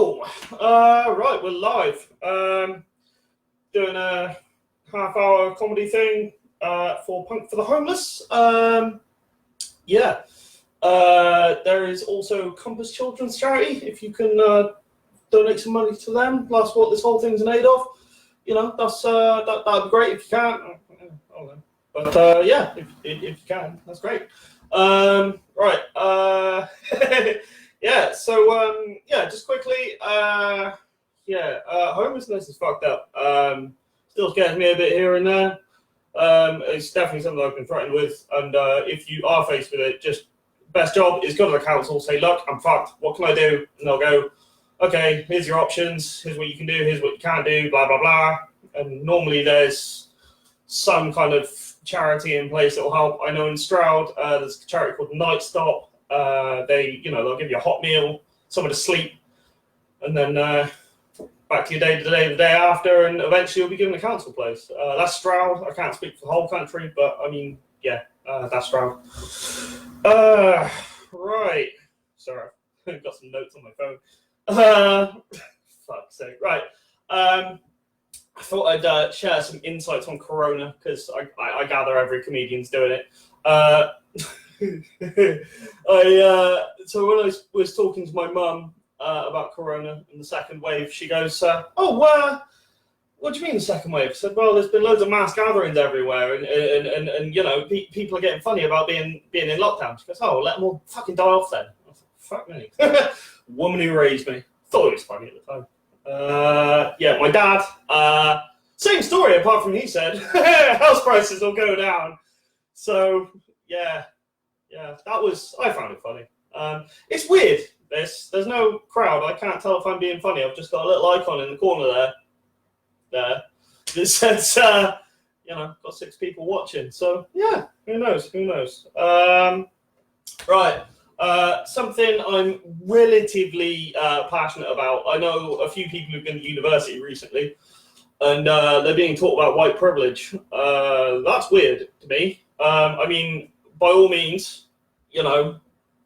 Right, we're live. Doing a half-hour comedy thing for Punk for the Homeless. There is also Compass Children's Charity. If you can donate some money to them, that's what this whole thing's in aid of. You know, that'd be great if you can. But yeah, if you can, that's great. Right. Yeah. So just quickly. Homelessness is fucked up. Still scares me a bit here and there. It's definitely something I've been threatened with. And if you are faced with it, just best job is go to the council, say, look, I'm fucked. What can I do? And they'll go, okay, here's your options. Here's what you can do. Here's what you can't do. Blah blah blah. And normally there's some kind of charity in place that will help. I know in Stroud there's a charity called Night Stop. They'll give you a hot meal, somewhere to sleep, and then back to your day to day the day after, and eventually you'll be given a council place. That's Stroud. I can't speak for the whole country, but I mean, yeah, that's Stroud. Right. Sorry, I've got some notes on my phone. Fuck's sake. Right. I thought I'd share some insights on Corona, because I gather every comedian's doing it. So when I was talking to my mum about Corona and the second wave, she goes, what do you mean the second wave? I said, well, there's been loads of mass gatherings everywhere, and you know, people are getting funny about being in lockdown. She goes, oh, let them all fucking die off then. I thought, fuck me. Woman who raised me. Thought it was funny at the time. My dad, same story, apart from he said house prices will go down. So yeah, I found it funny. It's weird. There's no crowd. I can't tell if I'm being funny. I've just got a little icon in the corner there that says got 6 people watching. So yeah, who knows. Right. Something I'm relatively passionate about. I know a few people who've been to university recently, and they're being taught about white privilege. That's weird to me. I mean, by all means, you know,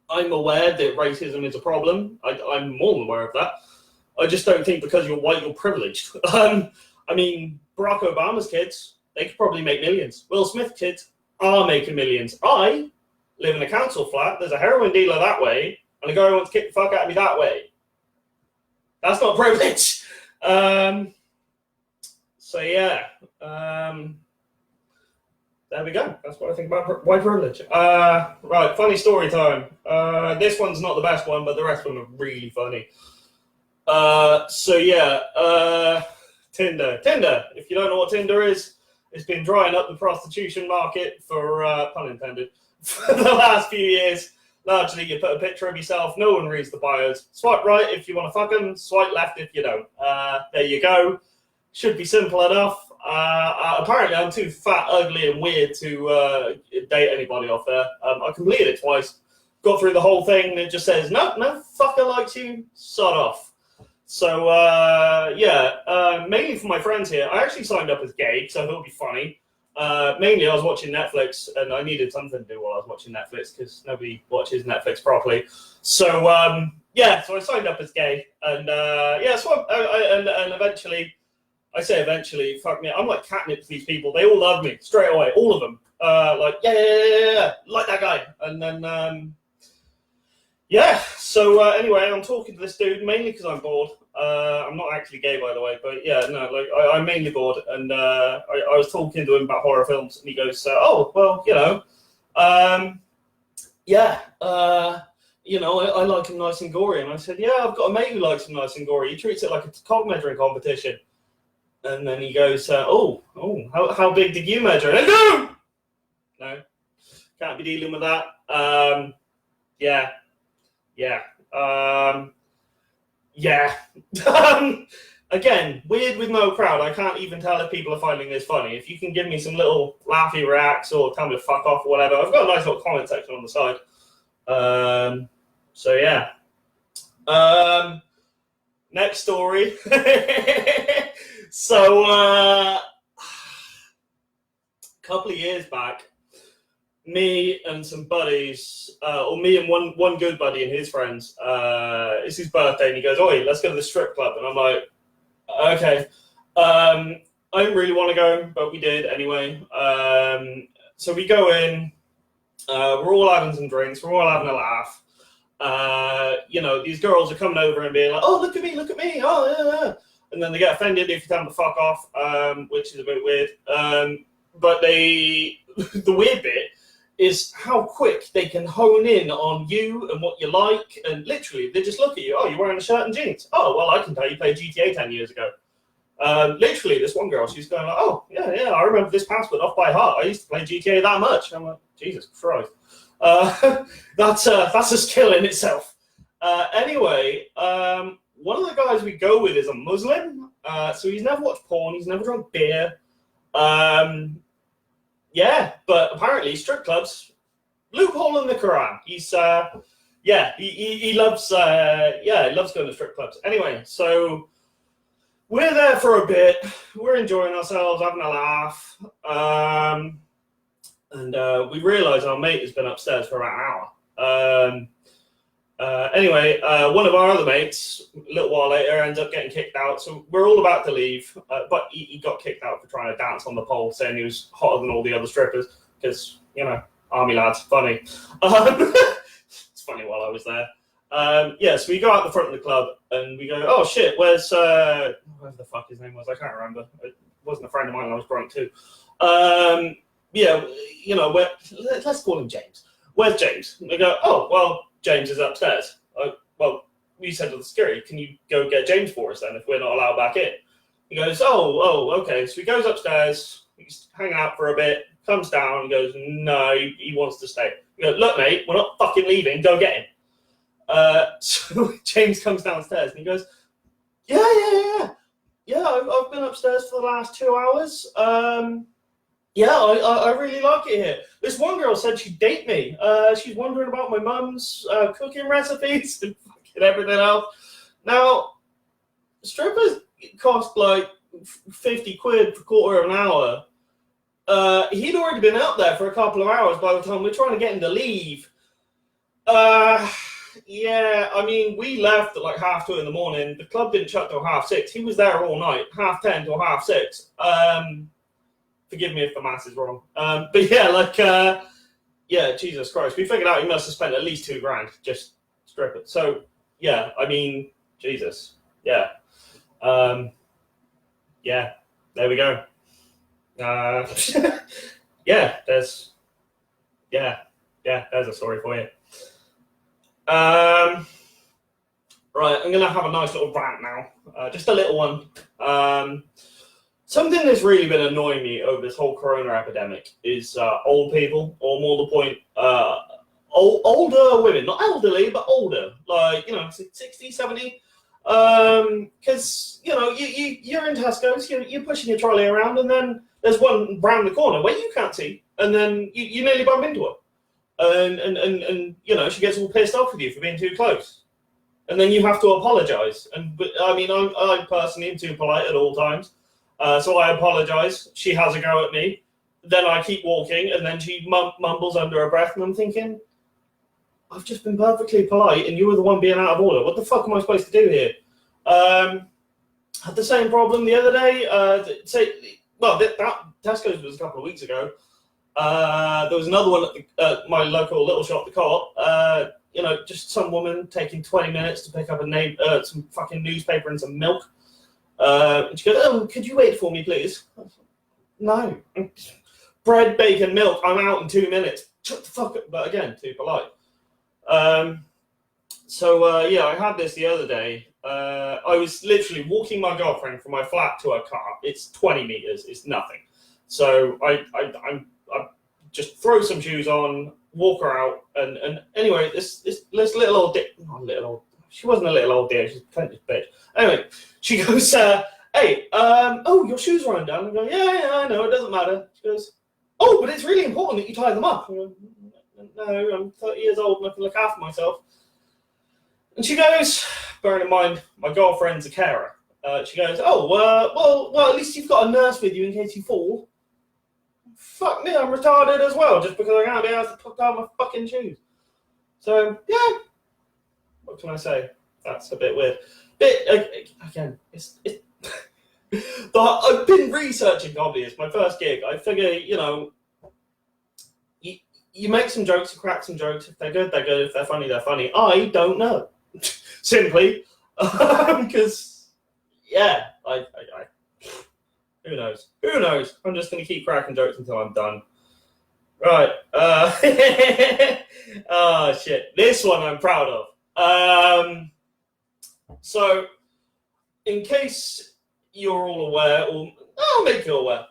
I'm aware that racism is a problem. I'm more than aware of that. I just don't think because you're white, you're privileged. I mean, Barack Obama's kids, they could probably make millions. Will Smith's kids are making millions. I live in a council flat, there's a heroin dealer that way, and a guy who wants to kick the fuck out of me that way. That's not privilege. There we go. That's what I think about white privilege. Right, funny story time. This one's not the best one, but the rest of them are really funny. Tinder. If you don't know what Tinder is, it's been drying up the prostitution market for, pun intended, for the last few years. Largely, you put a picture of yourself, no one reads the bios. Swipe right if you want to fuck them, swipe left if you don't. There you go. Should be simple enough. Apparently, I'm too fat, ugly, and weird to date anybody off there. I completed it twice. Got through the whole thing, and it just says, no fucker likes you, sod off. So, mainly for my friends here. I actually signed up as gay, because I thought it would be funny. Mainly, I was watching Netflix, and I needed something to do while I was watching Netflix, because nobody watches Netflix properly. So, so I signed up as gay, and and eventually, I say eventually, fuck me, I'm like catnip to these people. They all love me straight away, all of them. Like that guy. And then, So anyway, I'm talking to this dude mainly because I'm bored. I'm not actually gay, by the way, but yeah, no, like I'm mainly bored. And I was talking to him about horror films, and he goes, I like them nice and gory. And I said, yeah, I've got a mate who likes them nice and gory. He treats it like a cock measuring competition. And then he goes, how big did you measure? And I go, no, can't be dealing with that. Again, weird with no crowd. I can't even tell if people are finding this funny. If you can give me some little laughy reacts or tell me to fuck off or whatever, I've got a nice little comment section on the side. Next story. So, a couple of years back, me and some buddies, or me and one good buddy and his friends. It's his birthday, and he goes, "Oi, let's go to the strip club." And I'm like, "Okay." I didn't really want to go, but we did anyway. So we go in. We're all having some drinks. We're all having a laugh. These girls are coming over and being like, "Oh, look at me, look at me. Oh, yeah." And then they get offended if you tell them to fuck off, which is a bit weird. But the weird bit is how quick they can hone in on you and what you like. And literally, they just look at you. "Oh, you're wearing a shirt and jeans. Oh, well, I can tell you played GTA 10 years ago." Literally, this one girl, she's going like, "Oh, yeah, I remember this password off by heart. I used to play GTA that much." I'm like, Jesus Christ. That's a skill in itself. Anyway, one of the guys we go with is a Muslim. So he's never watched porn. He's never drunk beer. But apparently strip clubs, loophole in the Quran. He's he loves going to strip clubs. Anyway, so we're there for a bit. We're enjoying ourselves, having a laugh. And we realise our mate has been upstairs for about an hour. Anyway, one of our other mates, a little while later, ends up getting kicked out. So we're all about to leave, but he got kicked out for trying to dance on the pole, saying he was hotter than all the other strippers, because, army lads, funny. It's funny while I was there. So we go out the front of the club, and we go, "Oh, shit, where's whatever the fuck his name was? I can't remember. It wasn't a friend of mine, I was drunk too. Let's call him James. Where's James?" And we go, "Oh, well, James is upstairs." "Well, you said to the security, can you go get James for us then if we're not allowed back in?" He goes, oh, okay. So he goes upstairs, he's hanging out for a bit, comes down, and goes, "No, he wants to stay." We go, "Look, mate, we're not fucking leaving, go get him." So James comes downstairs and he goes, Yeah, I've been upstairs for the last 2 hours. I really like it here. This one girl said she'd date me. She's wondering about my mum's cooking recipes and fucking everything else. Now, strippers cost like 50 quid for a quarter of an hour. He'd already been out there for a couple of hours by the time we're trying to get him to leave. We left at like 2:30 in the morning. The club didn't shut till 6:30. He was there all night, 10:30 till 6:30. Forgive me if the math is wrong. Jesus Christ. We figured out he must have spent at least $2,000 just strip it. So, Jesus. Yeah. There we go. There's a story for you. Right, I'm going to have a nice little rant now. Just a little one. Something that's really been annoying me over this whole corona epidemic is old people, or more the point, older women. Not elderly, but older. 60, 70. Because, you're in Tesco's, you're pushing your trolley around, and then there's one round the corner where you can't see, and then you nearly bump into her. And she gets all pissed off with you for being too close. And then you have to apologise. I personally am too polite at all times. So I apologise. She has a go at me. Then I keep walking, and then she mumbles under her breath, and I'm thinking, I've just been perfectly polite, and you were the one being out of order. What the fuck am I supposed to do here? Had the same problem the other day. That Tesco's was a couple of weeks ago. There was another one at my local little shop, the Co-op. Just some woman taking 20 minutes to pick up some fucking newspaper and some milk. And she goes, "Oh, could you wait for me, please?" No. Bread, bacon, milk. I'm out in 2 minutes. Shut the fuck up. But again, too polite. I had this the other day. I was literally walking my girlfriend from my flat to her car. It's 20 meters. It's nothing. So I just throw some shoes on, walk her out, and anyway, this little old dick, not little old. She wasn't a little old dear. She's a plenty bitch. Anyway, she goes, "Hey, your shoes are undone." I go, "Yeah, I know. It doesn't matter." She goes, "Oh, but it's really important that you tie them up." I go, "No, I'm 30 years old and I can look after myself." And she goes, bearing in mind my girlfriend's a carer. She goes, "Oh, well, at least you've got a nurse with you in case you fall." fuck me, I'm retarded as well, just because I can't be able to put down my fucking shoes. So, yeah. What can I say? That's a bit weird. Again, it's but I've been researching comedy. It's my first gig. I figure, you make some jokes, you crack some jokes. If they're good, they're good. If they're funny, they're funny. I don't know. Simply. Because, yeah, I who knows? Who knows? I'm just going to keep cracking jokes until I'm done. Right. Oh, shit. This one I'm proud of. So, in case you're all aware, or I'll make you aware,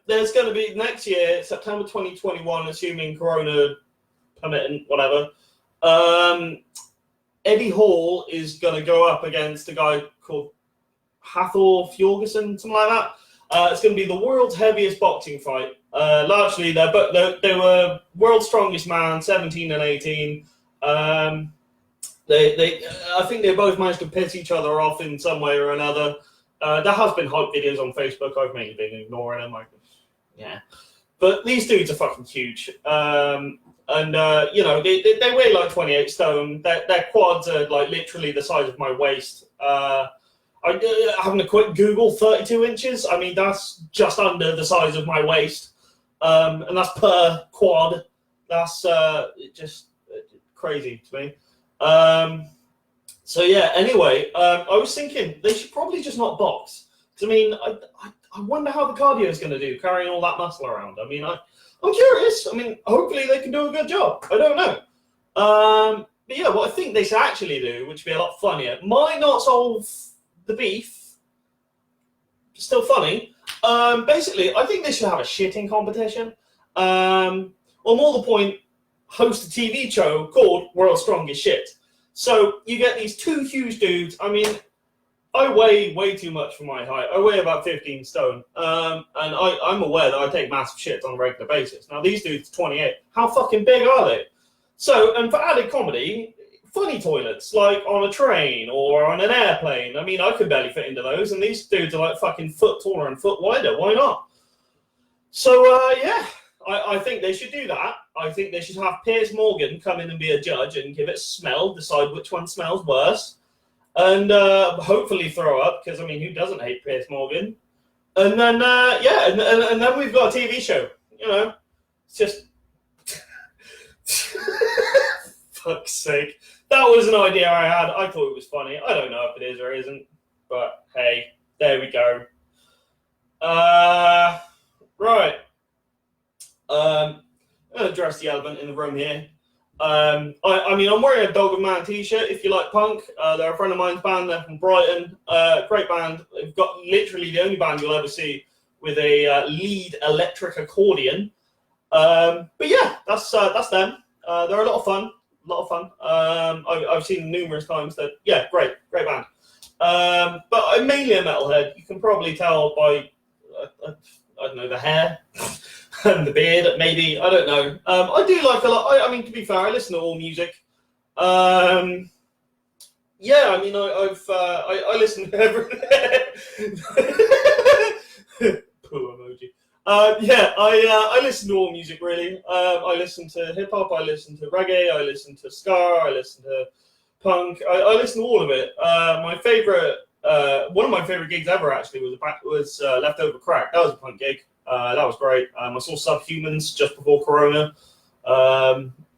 there's going to be next year, September 2021, assuming Corona permitting, whatever, Eddie Hall is going to go up against a guy called Hathor Fjorgensen, something like that. It's going to be the world's heaviest boxing fight. Largely, they were world's strongest man, 17 and 18. I think they both managed to piss each other off in some way or another. There has been hype videos on Facebook. I've mainly been ignoring them. Yeah. But these dudes are fucking huge. They weigh like 28 stone. Their quads are like literally the size of my waist. Having a quick Google, 32 inches. I mean, that's just under the size of my waist. And that's per quad. That's just crazy to me. So yeah, anyway, I was thinking they should probably just not box. Because, I mean, I wonder how the cardio is going to do, carrying all that muscle around. I mean, I'm curious. I mean, hopefully they can do a good job. I don't know. But yeah, what I think they should actually do, which would be a lot funnier, might not solve the beef, still funny. Basically, I think they should have a shitting competition. Or more the point, host a TV show called World's Strongest Shit. So you get these two huge dudes. I mean, I weigh way too much for my height. I weigh about 15 stone. And I'm aware that I take massive shits on a regular basis. Now, these dudes are 28. How fucking big are they? So, and for added comedy, funny toilets, like on a train or on an airplane. I mean, I could barely fit into those. And these dudes are like fucking foot taller and foot wider. Why not? So, yeah. I think they should do that. I think they should have Piers Morgan come in and be a judge and give it a smell, decide which one smells worse, and hopefully throw up, because, I mean, who doesn't hate Piers Morgan? And then, and then we've got a TV show. It's just... Fuck's sake. That was an idea I had. I thought it was funny. I don't know if it is or isn't, but hey, there we go. Right. I'm going to address the elephant in the room here. I mean, I'm wearing a Dog and Man t-shirt, if you like punk. They're a friend of mine's band. They're from Brighton. Great band. They've got literally the only band you'll ever see with a lead electric accordion. But yeah, that's them. They're a lot of fun. I've seen them numerous times. Yeah, great band. But I'm mainly a metalhead. You can probably tell by, I don't know, the hair. And the beard, maybe, I don't know. I do like a lot. I mean, to be fair, I listen to all music. Yeah, I mean, I listen to everything. Poo emoji. Yeah, I listen to all music really. I listen to hip hop. I listen to reggae. I listen to ska. I listen to punk. I listen to all of it. My favorite, one of my favorite gigs ever actually was Leftover Crack. That was a punk gig. That was great. I saw Subhumans just before Corona.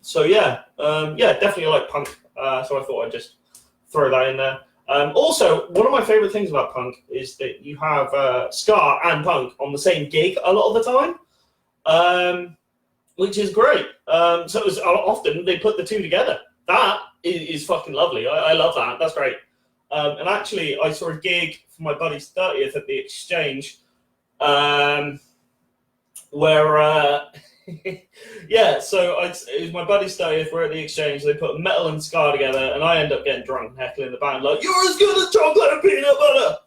So yeah, definitely like punk. So I thought I'd just throw that in there. Also, one of my favorite things about punk is that you have ska and punk on the same gig a lot of the time, which is great. So it was, often they put the two together. That is fucking lovely. I love that. That's great. And actually, I saw a gig for my buddy's 30th at the Exchange. Where yeah, so it was my buddy's 30th. We're at the Exchange. They put metal and ska together, and I end up getting drunk and heckling the band like, "You're as good as chocolate and peanut butter."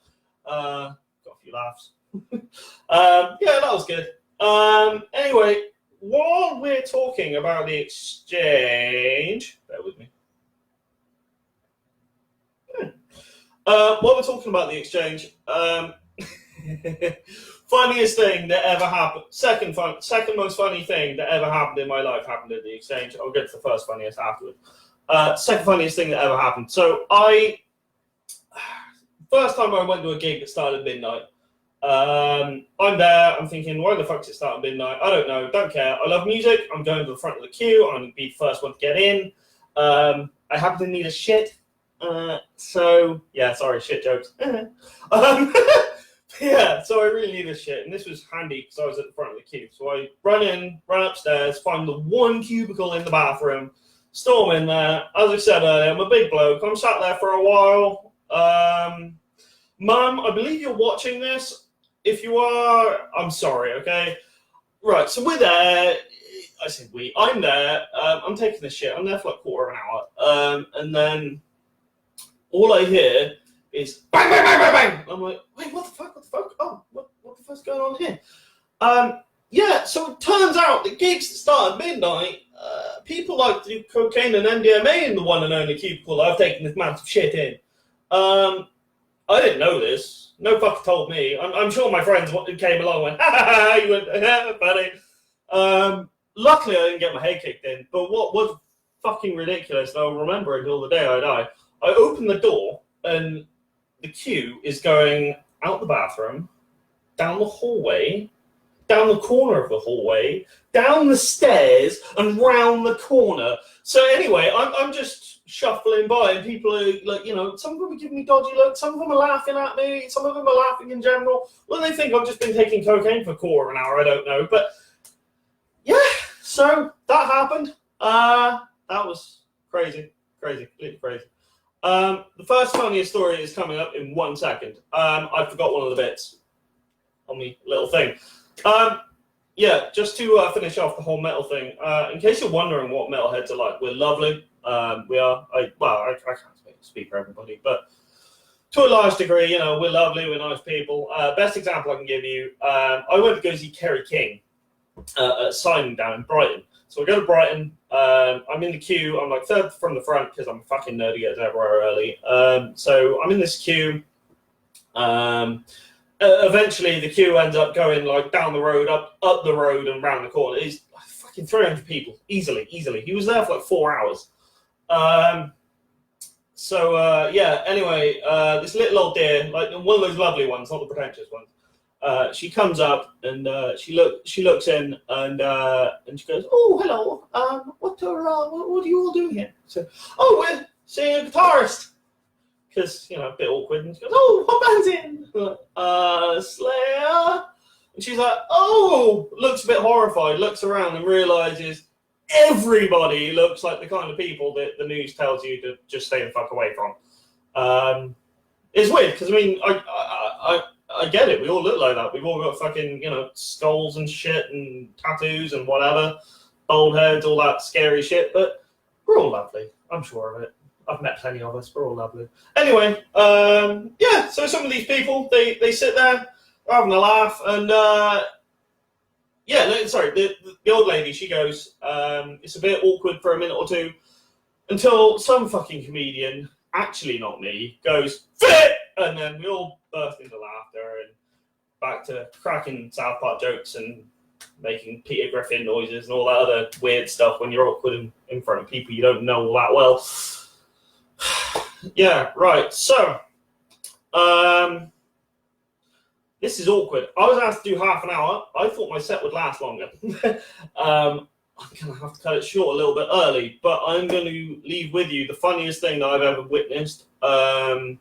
Got a few laughs. Yeah, that was good. Anyway, while we're talking about the Exchange, bear with me. While we're talking about the Exchange, Funniest thing that ever happened. Second most funny thing that ever happened in my life happened at the exchange. I'll get to the first funniest afterwards. Second funniest thing that ever happened. So first time I went to a gig that started at midnight. I'm there, I'm thinking, why the fuck does it start at midnight? I don't know, don't care. I love music, I'm going to the front of the queue, I'm going to be the first one to get in. I happen to need a shit. So, yeah, sorry, shit jokes. Yeah, so I really need a shit, and this was handy because I was at the front of the queue. So I run upstairs, find the one cubicle in the bathroom, storm in there. As I said earlier, I'm a big bloke. I'm sat there for a while. Mum, I believe you're watching this. If you are, I'm sorry, okay? Right, so we're there. I said we. I'm there. I'm taking the shit. I'm there for like a quarter of an hour. And then all I hear is bang, bang, bang, bang, bang. I'm like, wait, what the fuck? What the fuck? Oh, what the fuck's going on here? Yeah, so it turns out the gigs that start at midnight, people like to do cocaine and MDMA in the one and only cubicle I've taken this massive shit in. I didn't know this. No fucker told me. I'm sure my friends came along and went, ha ha ha, you went, yeah, buddy. Luckily, I didn't get my head kicked in. But what was fucking ridiculous, and I'll remember until the day I die, I opened the door, and the queue is going out the bathroom, down the hallway, down the corner of the hallway, down the stairs, and round the corner. So anyway, I'm just shuffling by, and people are like, you know, some of them are giving me dodgy looks, some of them are laughing at me, some of them are laughing in general. Well, they think I've just been taking cocaine for a quarter of an hour, I don't know. But yeah, so that happened. That was crazy, completely crazy. The first funniest story is coming up in 1 second. I forgot one of the bits on my little thing. Yeah, just to finish off the whole metal thing. In case you're wondering what metalheads are like, we're lovely. We are. I can't speak for everybody, but to a large degree, you know, we're lovely. We're nice people. Best example I can give you. I went to go see Kerry King at signing down in Brighton. So I go to Brighton. I'm in the queue. I'm like third from the front because I'm a fucking nerd who gets everywhere early. So I'm in this queue. Eventually, the queue ends up going like down the road, up the road, and round the corner. It's fucking 300 people easily. He was there for like 4 hours. Yeah. Anyway, this little old dear, like one of those lovely ones, not the pretentious ones. She comes up and she looks in and she goes, "Oh, hello. What are you all doing here?" So, "Oh, we're seeing a guitarist." Because, you know, a bit awkward. And she goes, "Oh, what band's in?" Slayer. And she's like, "Oh," looks a bit horrified, looks around and realizes everybody looks like the kind of people that the news tells you to just stay the fuck away from. It's weird because, I mean, I get it. We all look like that. We've all got fucking, you know, skulls and shit and tattoos and whatever, bald heads, all that scary shit. But we're all lovely. I'm sure of it. I've met plenty of us. We're all lovely. Anyway, yeah. So some of these people, they sit there, they're having a laugh, and yeah. Sorry, the old lady. She goes. It's a bit awkward for a minute or two, until some fucking comedian, actually not me, goes fit, and then we all burst into laughter and back to cracking South Park jokes and making Peter Griffin noises and all that other weird stuff when you're awkward in front of people you don't know all that well. Yeah, right. So, this is awkward. I was asked to do half an hour. I thought my set would last longer. I'm going to have to cut it short a little bit early, but I'm going to leave with you the funniest thing that I've ever witnessed. I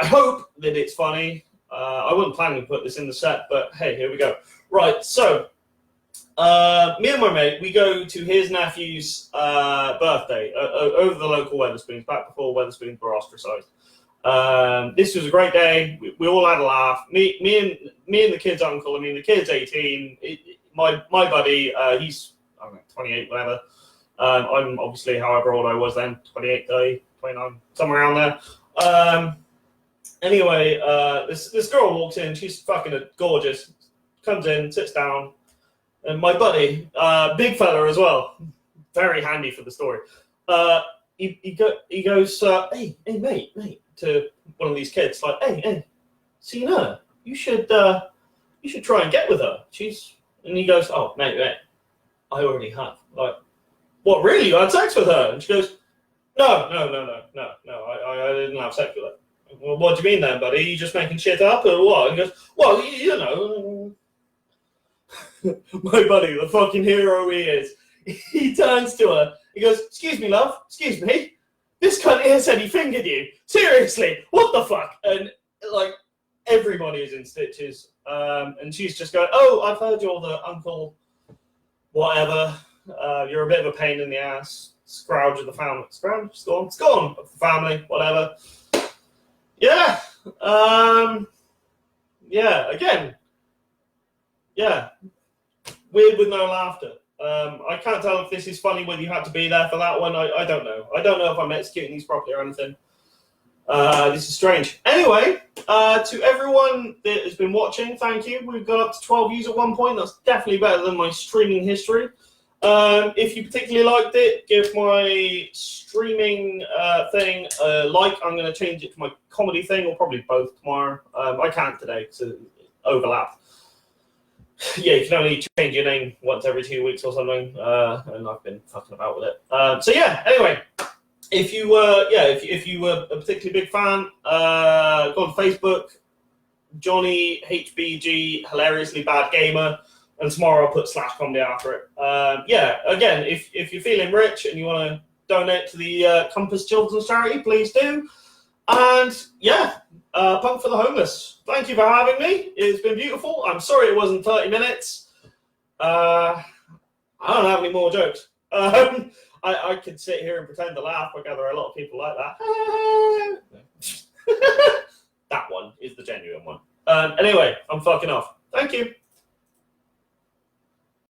hope that it's funny. I wasn't planning to put this in the set, but hey, here we go. Right, so me and my mate, we go to his nephew's birthday over the local Wetherspoons, back before Wetherspoons were ostracized. This was a great day. We all had a laugh. Me and the kid's uncle. I mean, the kid's 18. My buddy, he's, I don't know, 28, whatever. I'm obviously however old I was then, 28, 30, 29, somewhere around there. Anyway, this girl walks in. She's fucking gorgeous. Comes in, sits down. And my buddy, big fella as well, very handy for the story. He goes, hey, mate, to one of these kids, like, hey, so you know, you should you should try and get with her. And he goes, oh, mate, I already have. Like, what, really? You had sex with her? And she goes, no, I didn't have sex with her. Well, what do you mean then, buddy? Are you just making shit up or what? And he goes, well, you know. My buddy, the fucking hero he is, he turns to her. He goes, excuse me, love. Excuse me. This cunt here said he fingered you. Seriously, what the fuck? And, like, everybody is in stitches. And she's just going, oh, I've heard you're the uncle, whatever. You're a bit of a pain in the ass. Scrouge of the family. Scrouge? Scorn of the family, whatever. Yeah. Yeah, again. Yeah. Weird with no laughter. I can't tell if this is funny whether you had to be there for that one. I don't know. I don't know if I'm executing these properly or anything. This is strange. Anyway, to everyone that has been watching, thank you. We've got up to 12 views at one point. That's definitely better than my streaming history. If you particularly liked it, give my streaming thing a like. I'm going to change it to my comedy thing, or probably both tomorrow. I can't today because it overlaps. Yeah, you can only change your name once every 2 weeks or something, and I've been fucking about with it. So yeah, anyway, if you were a particularly big fan, go on Facebook, Johnny HBG, hilariously bad gamer, and tomorrow I'll put /comedy after it. Yeah, again, if you're feeling rich and you want to donate to the Compass Children's Charity, please do. And yeah, Punk for the Homeless. Thank you for having me. It's been beautiful. I'm sorry it wasn't 30 minutes. I don't have any more jokes. I could sit here and pretend to laugh. I gather a lot of people like that. That one is the genuine one. Anyway, I'm fucking off. Thank you.